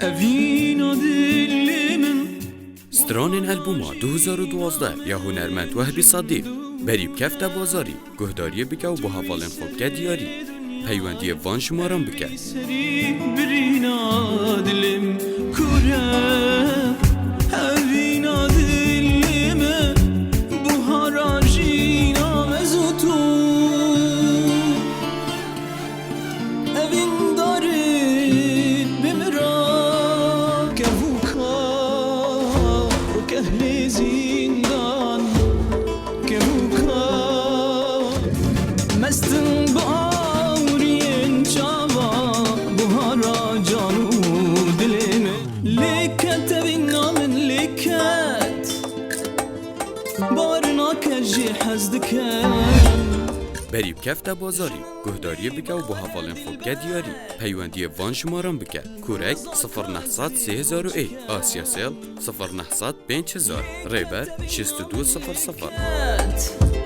اوینا دل من سترانین البوما 2012 یا هنرمند وهبی صدیق بریب کفت بازاری گهداری بکه و با حوالن خوب که دیاری پیوندی وان شمارم بکه سری برینا دلم کوره اوینا دل من بوهارا جینا مزوتو اوین داری بمرا که وکا و که اهل زندان که وکا مستن با آورین چاوا بوهارا جانو دلم لیکت اوین نامن لیکت بارنا که جی حزدکم بریب کفت بازاری گهداری بکه و با حوالن خوب که دیاری پیوندی وان شمارم بکه کورک 0900 3001 آسیا سیل 0900 5000 ریبر 6200